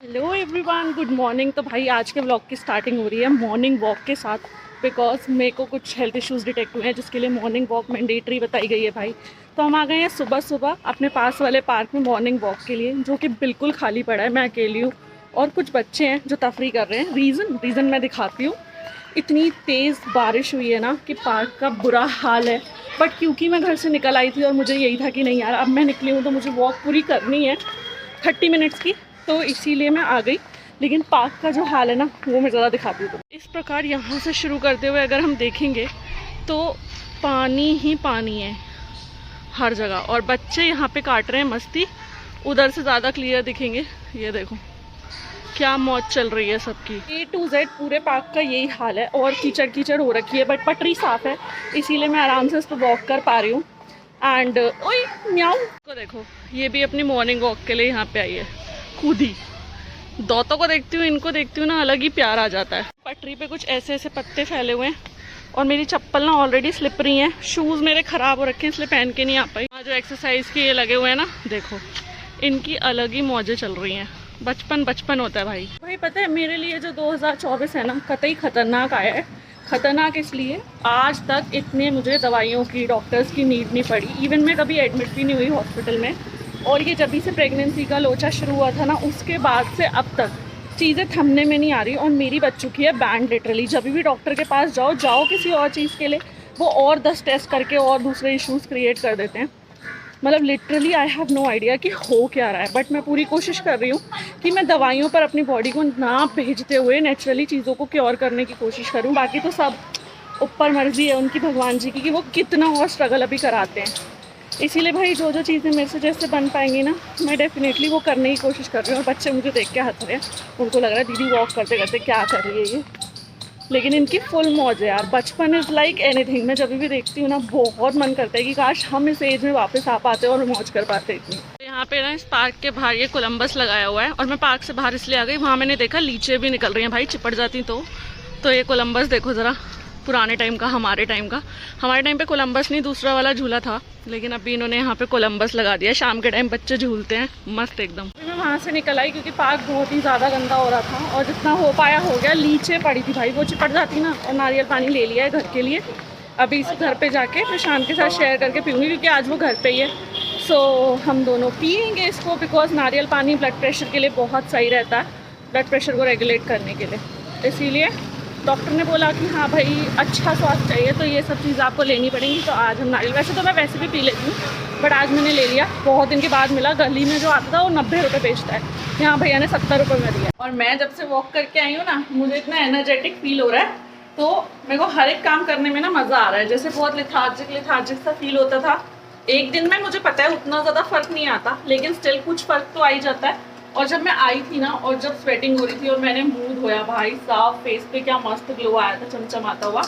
Hello everyone, good morning. तो भाई आज के ब्लॉग की स्टार्टिंग हो रही है मॉर्निंग वॉक के साथ, बिकॉज मेरे को कुछ हेल्थ इश्यूज़ डिटेक्ट हुए हैं जिसके लिए मॉर्निंग वॉक मैंडेटरी बताई गई है भाई। तो हम आ गए हैं सुबह सुबह अपने पास वाले पार्क में मॉर्निंग वॉक के लिए, जो कि बिल्कुल खाली पड़ा है। मैं अकेली हूँ और कुछ बच्चे हैं जो तफरी कर रहे हैं। रीज़न मैं दिखाती हूँ। इतनी तेज़ बारिश हुई है ना कि पार्क का बुरा हाल है। बट क्योंकि मैं घर से निकल आई थी और मुझे यही था कि नहीं यार, अब मैं निकली हूँ तो मुझे वॉक पूरी करनी है 30 मिनट्स की, तो इसीलिए मैं आ गई। लेकिन पार्क का जो हाल है ना, वो मैं ज़्यादा दिखाती हूँ। तो इस प्रकार यहाँ से शुरू करते हुए अगर हम देखेंगे तो पानी ही पानी है हर जगह, और बच्चे यहाँ पे काट रहे हैं मस्ती। उधर से ज़्यादा क्लियर दिखेंगे, ये देखो क्या मौज चल रही है सबकी। A to Z पूरे पार्क का यही हाल है, और कीचड़ कीचड़ हो रखी है, बट पटरी साफ है इसीलिए मैं आराम से इस पर वॉक कर पा रही हूँ। एंड ओए म्याऊ को देखो, ये भी अपनी मॉर्निंग वॉक के लिए यहाँ पे आई है। कूदी दोतों को देखती हूँ, इनको देखती हूँ ना, अलग ही प्यार आ जाता है। पटरी पे कुछ ऐसे ऐसे पत्ते फैले हुए हैं और मेरी चप्पल ना ऑलरेडी स्लिपरी हैं। शूज़ मेरे ख़राब हो रखे हैं इसलिए पहन के नहीं आ पाई। जो एक्सरसाइज के ये लगे हुए हैं ना, देखो इनकी अलग ही मौजें चल रही हैं। बचपन होता है भाई। पता है मेरे लिए जो 2024 है ना, कतई ख़तरनाक आया है। ख़तरनाक इसलिए, आज तक इतने मुझे दवाइयों की, डॉक्टर्स की नीड नहीं पड़ी। इवन मैं कभी एडमिट भी नहीं हुई हॉस्पिटल में। और ये जब भी से प्रेगनेंसी का लोचा शुरू हुआ था ना, उसके बाद से अब तक चीज़ें थमने में नहीं आ रही। और मेरी बच चुकी है बैंड लिटरली। जब भी डॉक्टर के पास जाओ किसी और चीज़ के लिए, वो और 10 टेस्ट करके और दूसरे इश्यूज़ क्रिएट कर देते हैं। मतलब literally I have no idea कि हो क्या रहा है। बट मैं पूरी कोशिश कर रही हूँ कि मैं दवाइयों पर अपनी बॉडी को ना भेजते हुए नेचुरली चीज़ों को क्योर करने की कोशिश करूँ। बाकी तो सब ऊपर मर्जी है उनकी, भगवान जी की, कि वो कितना और स्ट्रगल अभी कराते हैं। इसीलिए भाई जो चीज़ें मेरे से जैसे बन पाएंगी ना, मैं डेफिनेटली वो करने की कोशिश कर रही हूँ। और बच्चे मुझे देख के हंस रहे हैं, उनको लग रहा है दीदी वॉक करते करते क्या कर रही है ये। लेकिन इनकी फुल मौज है यार। बचपन इज़ लाइक एनीथिंग। मैं जब भी देखती हूँ ना, बहुत मन करता है कि काश हम इस एज में वापस आ पाते और मौज कर पाते इतनी। यहाँ पे ना इस पार्क के बाहर ये कोलंबस लगाया हुआ है, और मैं पार्क से बाहर इसलिए आ गई, वहाँ मैंने देखा लीचे भी निकल रही हैं भाई, चिपट जाती तो ये कोलंबस देखो ज़रा, पुराने टाइम का, हमारे टाइम पे कोलंबस नहीं, दूसरा वाला झूला था, लेकिन अभी इन्होंने यहाँ पे कोलंबस लगा दिया। शाम के टाइम बच्चे झूलते हैं, मस्त एकदम। मैं वहाँ से निकल आई क्योंकि पार्क बहुत ही ज़्यादा गंदा हो रहा था, और जितना हो पाया हो गया। लीचे पड़ी थी भाई, वो चिपट जाती ना। और नारियल पानी ले लिया है घर के लिए। अभी इस घर पे जाके प्रशांत के साथ शेयर करके पीऊँगी, क्योंकि आज वो घर पे ही है। सो हम दोनों पियेंगे इसको, बिकॉज नारियल पानी ब्लड प्रेशर के लिए बहुत सही रहता है, ब्लड प्रेशर को रेगुलेट करने के लिए। इसीलिए डॉक्टर ने बोला कि हाँ भाई, अच्छा स्वास्थ्य चाहिए तो ये सब चीज़ आपको लेनी पड़ेंगी। तो आज हम नारियल, वैसे तो मैं वैसे भी पी लेती हूँ, बट आज मैंने ले लिया। बहुत दिन के बाद मिला। गली में जो आता था वो 90 रुपये बेचता है, यहाँ भैया ने 70 रुपये में दिया। और मैं जब से वॉक करके आई हूँ ना, मुझे इतना एनर्जेटिक फील हो रहा है। तो मेरे को हर एक काम करने में ना मज़ा आ रहा है। जैसे बहुत लिथार्जिक सा फील होता था एक दिन में, मुझे पता है उतना ज़्यादा फ़र्क नहीं आता, लेकिन स्टिल कुछ फ़र्क तो आ ही जाता है। और जब मैं आई थी ना, और जब स्वेटिंग हो रही थी और मैंने मुंह धोया भाई साफ, फेस पे क्या मस्त ग्लो आया था, चमचमाता हुआ।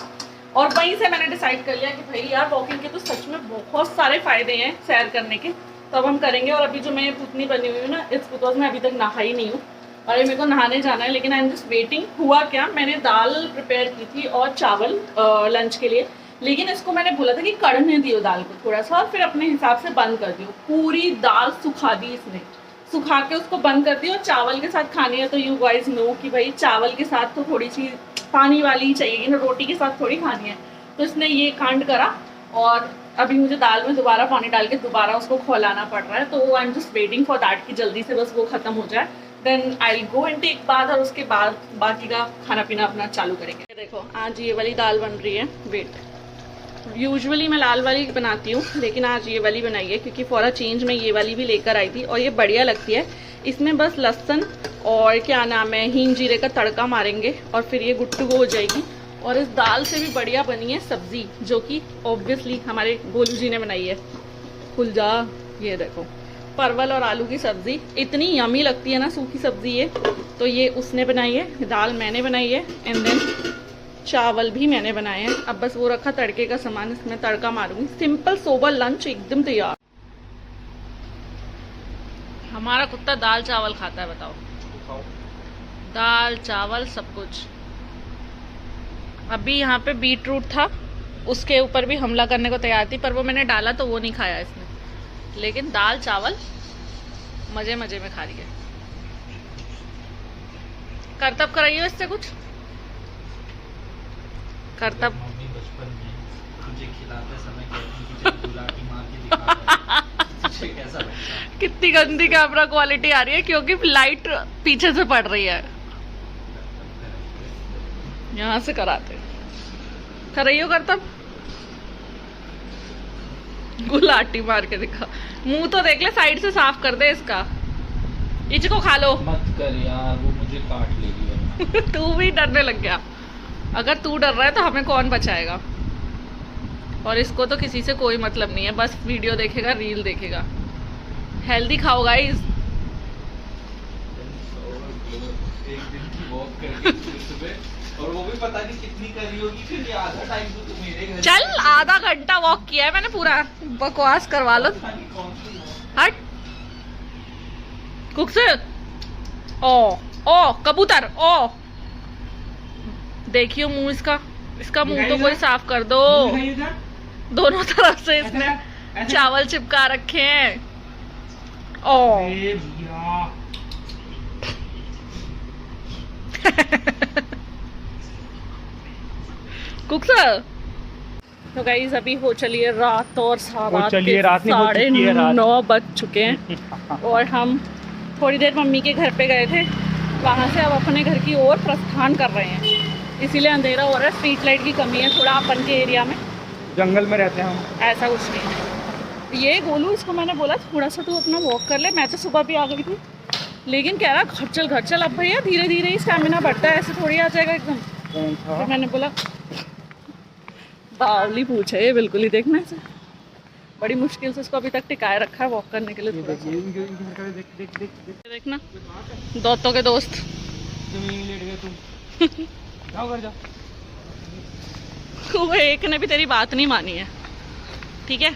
और वहीं से मैंने डिसाइड कर लिया कि भाई यार, वॉकिंग के तो सच में बहुत सारे फ़ायदे हैं सैर करने के। तो अब हम करेंगे। और अभी जो मैं पुतनी बनी हुई हूँ ना, इट्स बिकॉज मैं अभी तक नहाई नहीं हूँ, और मेरे को नहाने जाना है। लेकिन आई एम जस्ट वेटिंग। हुआ क्या, मैंने दाल प्रिपेयर की थी और चावल लंच के लिए, लेकिन इसको मैंने बोला था कि कढ़ने दियो दाल को थोड़ा सा, और फिर अपने हिसाब से बंद कर दियो। पूरी दाल सुखा दी इसने, सुखा के उसको बंद कर दी। और चावल के साथ खानी है तो यू गाइस नो कि भाई चावल के साथ तो थोड़ी सी पानी वाली ही चाहिए ना, रोटी के साथ थोड़ी खानी है। तो इसने ये कांड करा, और अभी मुझे दाल में दोबारा पानी डाल के दोबारा उसको खौलाना पड़ रहा है। तो I am just waiting for that कि जल्दी से बस वो ख़त्म हो जाए, then I will go and take bath, और उसके बाद बाकी का खाना पीना अपना चालू करेंगे। देखो आज ये वाली दाल बन रही है। वेट, यूजुअली मैं लाल वाली बनाती हूँ, लेकिन आज ये वाली बनाई है क्योंकि फॉर अ चेंज मैं ये वाली भी लेकर आई थी, और ये बढ़िया लगती है। इसमें बस लहसुन और क्या नाम है, हींग जीरे का तड़का मारेंगे, और फिर ये गुट्टू हो जाएगी। और इस दाल से भी बढ़िया बनी है सब्जी, जो कि ऑब्वियसली हमारे गोलू जी ने बनाई है। खुल जा, ये देखो परवल और आलू की सब्जी, इतनी यमी लगती है ना सूखी सब्जी ये। तो ये उसने बनाई है, दाल मैंने बनाई है, एंड देन चावल भी मैंने बनाए हैं। अब बस वो रखा तड़के का सामान, इसमें तड़का मारूंगी। सिंपल सोबर लंच एकदम तैयार। हमारा कुत्ता दाल चावल खाता है, बताओ। दाल चावल सब कुछ। अभी यहाँ पे बीट रूट था, उसके ऊपर भी हमला करने को तैयार थी, पर वो मैंने डाला तो वो नहीं खाया इसने। लेकिन दाल चावल मजे मजे में खा रही है। करतब कराइए इससे कुछ करतब। मम्मी बचपन में तुझे खिलाते समय कहती कि जब गुलाटी मार के दिखा तुझे कैसा लगता? कितनी गंदी कैमरा क्वालिटी आ रही है क्योंकि लाइट पीछे से पड़ रही है। यहाँ से कराते कराइयो करतब। गुलाटी मार के दिखा। मुंह तो देख ले, साइड से साफ कर दे इसका। इसको खा लो। मत कर यार, वो मुझे काट लेगी वरना। तू भी डरने लग गया। अगर तू डर रहा है तो हमें कौन बचाएगा। और इसको तो किसी से कोई मतलब नहीं है, बस वीडियो देखेगा, रील देखेगा। हेल्दी खाओ गाइस। एक दिन की वॉक करके सुबह, और वो भी पता नहीं कितनी करी होगी, क्योंकि आधा टाइम तो तुम मेरे घर। चल आधा घंटा वॉक किया है मैंने पूरा, बकवास करवा लो। हट कुक से। ओ कबूतर ओ, देखियो मुंह इसका मुंह तो कोई साफ कर दो। दोनों तरफ से इसने चावल चिपका रखे हैं। ओ कुक सर। तो गाइस अभी हो चलिए रात, और रात के 9:30 बज चुके हैं। और हम थोड़ी देर मम्मी के घर पे गए थे, वहाँ से अब अपने घर की ओर प्रस्थान कर रहे हैं। इसीलिए अंधेरा हो रहा है, स्ट्रीट लाइट की कमी है थोड़ा अपन के एरिया में, जंगल में रहते हैं हम। ऐसा कुछ नहीं है। ये गोलू, इसको मैंने बोला थोड़ा सा तू अपना वॉक कर ले, मैं तो सुबह भी आ गई थी, लेकिन कह रहा घर चल। अब भैया धीरे धीरे ही स्टैमिना बढ़ता है, ऐसे थोड़ी आ जाएगा एकदम। तो मैंने बोला बावली पूछ है ये बिल्कुल ही, देखना से बड़ी मुश्किल से इसको अभी तक टिकाए रखा है वॉक करने के लिए। देखना दोस्तों के दोस्त वो एक ने भी तेरी बात नहीं मानी है, ठीक है?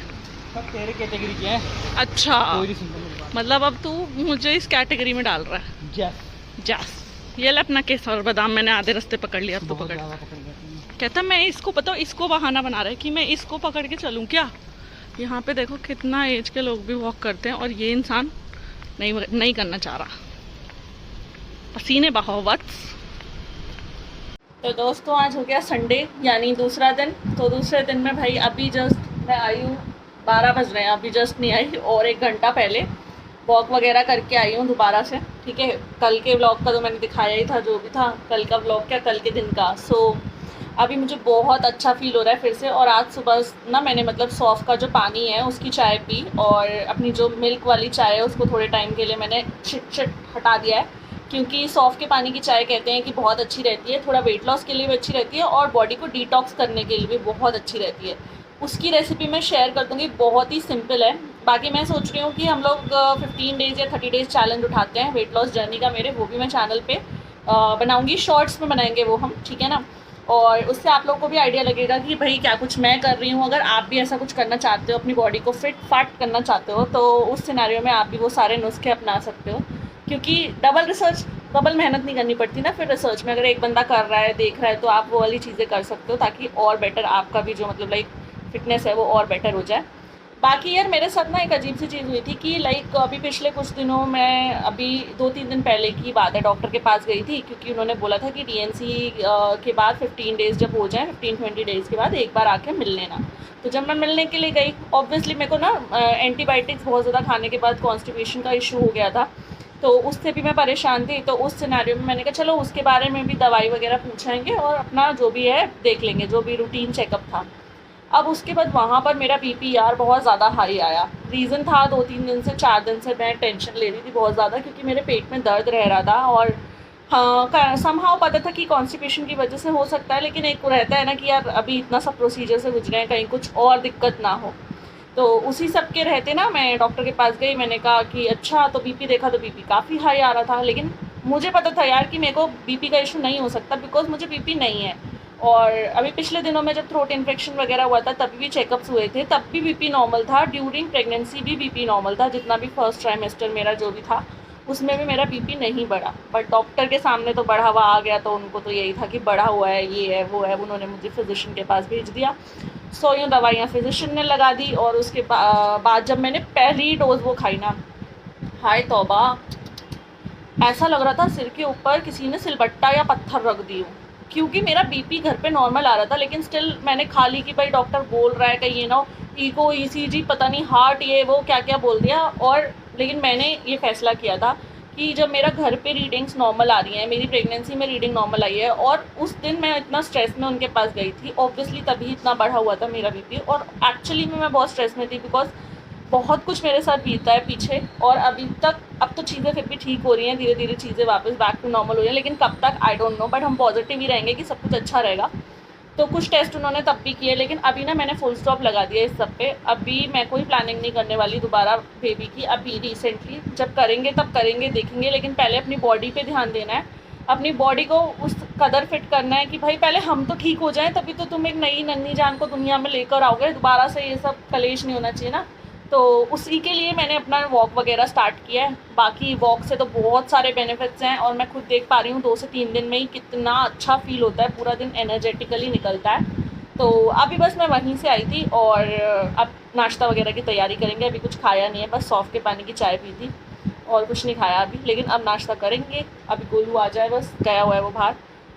सब तेरे कैटेगरी के हैं। अच्छा मतलब अब तू मुझे इस कैटेगरी में डाल रहा है। जस ये ले अपना केसर बादाम, मैंने आधे रास्ते पकड़ लिया, तो पकड़ कहता मैं इसको पता, इसको बहाना बना रहा है कि मैं इसको पकड़ के चलूँ क्या। यहाँ पे देखो कितना एज के लोग भी वॉक करते हैं और ये इंसान नहीं करना चाह रहा। पसीने बहाओ वत्स। तो दोस्तों आज हो गया संडे, यानी दूसरा दिन। तो दूसरे दिन में भाई अभी जस्ट मैं आई हूँ, 12 बज रहे हैं, अभी जस्ट नहीं आई, और 1 घंटा पहले वॉक वगैरह करके आई हूँ दोबारा से, ठीक है? कल के व्लॉग का तो मैंने दिखाया ही था, जो भी था कल का व्लॉग, क्या कल के दिन का। सो अभी मुझे बहुत अच्छा फील हो रहा है फिर से। और आज सुबह ना मैंने मतलब सौंफ का जो पानी है उसकी चाय पी, और अपनी जो मिल्क वाली चाय है उसको थोड़े टाइम के लिए मैंने छिट हटा दिया है, क्योंकि सौंफ के पानी की चाय कहते हैं कि बहुत अच्छी रहती है, थोड़ा वेट लॉस के लिए भी अच्छी रहती है और बॉडी को डिटॉक्स करने के लिए भी बहुत अच्छी रहती है। उसकी रेसिपी मैं शेयर कर दूँगी, बहुत ही सिंपल है। बाकी मैं सोच रही हूँ कि हम लोग 15 डेज़ या 30 डेज़ चैलेंज उठाते हैं वेट लॉस जर्नी का मेरे, वो भी मैं चैनल पे बनाऊँगी, शॉर्ट्स में बनाएंगे वो हम, ठीक है ना? और उससे आप लोगों को भी आइडिया लगेगा कि भाई क्या कुछ मैं कर रही हूँ। अगर आप भी ऐसा कुछ करना चाहते हो, अपनी बॉडी को फिट फाट करना चाहते हो, तो उस सिनेरियो में आप भी वो सारे नुस्खे अपना सकते हो, क्योंकि डबल मेहनत नहीं करनी पड़ती ना फिर रिसर्च में। अगर एक बंदा कर रहा है, देख रहा है, तो आप वो वाली चीज़ें कर सकते हो, ताकि और बेटर आपका भी जो मतलब लाइक फिटनेस है वो और बेटर हो जाए। बाकी यार मेरे साथ ना एक अजीब सी चीज़ हुई थी कि लाइक अभी पिछले कुछ दिनों में, अभी 2-3 दिन पहले की बात है, डॉक्टर के पास गई थी, क्योंकि उन्होंने बोला था कि DNC के बाद 15 डेज़ जब हो जाए, 15-20 डेज़ के बाद एक बार आके मिल लेना। तो जब मैं मिलने के लिए गई, ऑब्वियसली मेरे को ना एंटीबायोटिक्स बहुत ज़्यादा खाने के बाद कॉन्स्टिपेशन का इशू हो गया था, तो उससे भी मैं परेशान थी। तो उस सिनेरियो में मैंने कहा चलो उसके बारे में भी दवाई वगैरह पूछेंगे और अपना जो भी है देख लेंगे, जो भी रूटीन चेकअप था। अब उसके बाद वहाँ पर मेरा BP यार बहुत ज़्यादा हाई आया। रीज़न था 2-3 दिन से, 4 दिन से मैं टेंशन ले रही थी बहुत ज़्यादा, क्योंकि मेरे पेट में दर्द रह रहा था। और हाँ, समहाउ पता था कि कॉन्स्टिपेशन की वजह से हो सकता है, लेकिन एक रहता है ना कि यार अभी इतना सब प्रोसीजर से गुजरे हैं, कहीं कुछ और दिक्कत ना हो। तो उसी सब के रहते ना मैं डॉक्टर के पास गई, मैंने कहा कि अच्छा, तो BP देखा तो BP काफ़ी हाई आ रहा था। लेकिन मुझे पता था यार कि मेरे को BP का इशू नहीं हो सकता, बिकॉज मुझे BP नहीं है। और अभी पिछले दिनों में जब थ्रोट इन्फेक्शन वगैरह हुआ था तभी भी चेकअप्स हुए थे, तब भी BP नॉर्मल था। ड्यूरिंग प्रेगनेंसी भी BP नॉर्मल था, जितना भी फर्स्ट ट्राइमेस्टर मेरा जो भी था उसमें भी मेरा BP नहीं बढ़ा। बट डॉक्टर के सामने तो बढ़ा हुआ आ गया, तो उनको तो यही था कि बढ़ा हुआ है, ये है वो है। उन्होंने मुझे फिजिशियन के पास भेज दिया, 100 यूँ दवाइयाँ फिजिशियन ने लगा दी। और उसके बाद जब मैंने पहली डोज वो खाई ना, हाय तौबा, ऐसा लग रहा था सिर के ऊपर किसी ने सिलबट्टा या पत्थर रख दी हो, क्योंकि मेरा बीपी घर पे नॉर्मल आ रहा था, लेकिन स्टिल मैंने खा ली कि भाई डॉक्टर बोल रहा है कहीं ये ना ईको ईसीजी पता नहीं हार्ट ये वो क्या क्या बोल दिया। और लेकिन मैंने ये फैसला किया था कि जब मेरा घर पे रीडिंग्स नॉर्मल आ रही हैं, मेरी प्रेगनेंसी में रीडिंग नॉर्मल आई है, और उस दिन मैं इतना स्ट्रेस में उनके पास गई थी, ऑब्वियसली तभी इतना बढ़ा हुआ था मेरा बीपी। और एक्चुअली में मैं बहुत स्ट्रेस में थी, बिकॉज बहुत कुछ मेरे साथ बीता है पीछे, और अभी तक अब तो चीज़ें फिर भी ठीक हो रही हैं, धीरे धीरे चीज़ें वापस बैक टू नॉर्मल हो रही हैं, लेकिन कब तक आई डोंट नो, बट हम पॉजिटिव ही रहेंगे कि सब कुछ अच्छा रहेगा। तो कुछ टेस्ट उन्होंने तब भी किए, लेकिन अभी ना मैंने फुल स्टॉप लगा दिया इस सब पे। अभी मैं कोई प्लानिंग नहीं करने वाली दोबारा बेबी की, अभी रिसेंटली जब करेंगे तब करेंगे, देखेंगे, लेकिन पहले अपनी बॉडी पे ध्यान देना है, अपनी बॉडी को उस कदर फिट करना है कि भाई पहले हम तो ठीक हो जाएं, तभी तो तुम एक नई नन्ही जान को दुनिया में लेकर आओगे, दोबारा से ये सब कलेश नहीं होना चाहिए ना। तो उसी के लिए मैंने अपना वॉक वगैरह स्टार्ट किया है। बाकी वॉक से तो बहुत सारे बेनिफिट्स हैं, और मैं खुद देख पा रही हूँ 2 से 3 दिन में ही कितना अच्छा फील होता है, पूरा दिन एनर्जेटिकली निकलता है। तो अभी बस मैं वहीं से आई थी, और अब नाश्ता वगैरह की तैयारी करेंगे। अभी कुछ खाया नहीं है, बस सौंफ के पानी की चाय पी थी, और कुछ नहीं खाया अभी, लेकिन अब नाश्ता करेंगे। अभी गोलू आ जाए, बस गया हुआ है वो बाहर।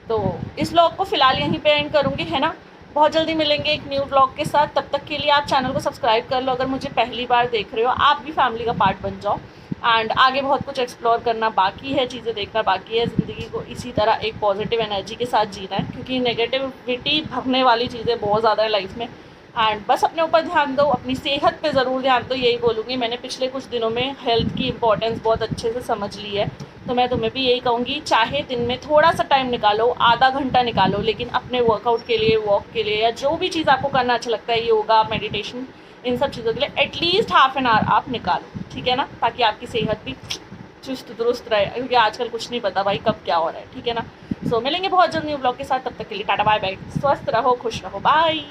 तो इस व्लॉग को फ़िलहाल यहीं पे एंड करूँगी, है ना। बहुत जल्दी मिलेंगे एक न्यू व्लॉग के साथ, तब तक के लिए आप चैनल को सब्सक्राइब कर लो अगर मुझे पहली बार देख रहे हो, आप भी फैमिली का पार्ट बन जाओ। एंड आगे बहुत कुछ एक्सप्लोर करना बाकी है, चीज़ें देखना बाकी है, ज़िंदगी को इसी तरह एक पॉजिटिव एनर्जी के साथ जीना है, क्योंकि नेगेटिविटी भगने वाली चीज़ें बहुत ज़्यादा है लाइफ में। एंड बस अपने ऊपर ध्यान दो, अपनी सेहत पे ज़रूर ध्यान दो, यही बोलूँगी। मैंने पिछले कुछ दिनों में हेल्थ की इंपॉर्टेंस बहुत अच्छे से समझ ली है, तो मैं तुम्हें भी यही कहूँगी, चाहे दिन में थोड़ा सा टाइम निकालो, आधा घंटा निकालो, लेकिन अपने वर्कआउट के लिए, वॉक के लिए, या जो भी चीज़ आपको करना अच्छा लगता है, योगा, मेडिटेशन, इन सब चीज़ों के लिए एटलीस्ट हाफ एन आवर आप निकालो, ठीक है ना, ताकि आपकी सेहत भी चुस्त दुरुस्त रहे, क्योंकि आजकल कुछ नहीं पता भाई कब क्या हो रहा है, ठीक है ना। सो मिलेंगे बहुत जल्द न्यू ब्लॉग के साथ, तब तक के लिए टाटा बाय बाय, स्वस्थ रहो, खुश रहो, बाय।